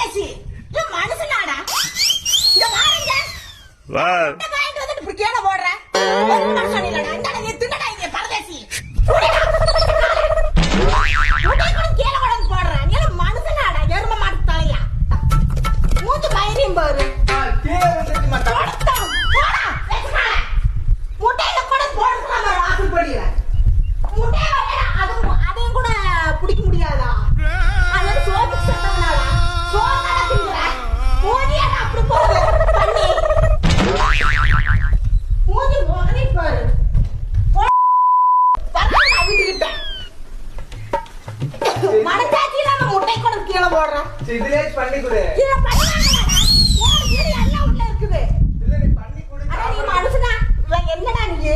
பரதேசி மனுஷனாடா இங்க வாருங்க வா வாங்கிட்டு வந்துட்டு இப்படி கீழே போடுற மனுஷன் இல்லடா இந்த நீ தின்னடா இங்க பரதேசி கீழே கொண்டு போடுற நீ மனுஷனாடா எரும மாட்டு தலையா மூச்சு பயிரையும் பாரு முட்டையில கூட போடுறாங்க ஆசைப்படுற அதையும் கூட பிடிக்க முடியாதா அது சோப்பு சத்தம்னால சோறு திங்குற மூஞ்சியாடா அப்படி போடு பண்ணி மூஞ்சி மோகனி பாரு பரவாயில்ல வீட்டுக்கிட்ட மனசாட்சி இல்லாம முட்டை கூட கீழே போடுறேன் இதுலயே பண்ணி கொடு கீழே பண்ணுவாங்கடா ஓடு கீழே எல்லாம் உள்ள இருக்குது இல்ல நீ பண்ணி கொடு அட நீ மனுஷனா என்னடா நீ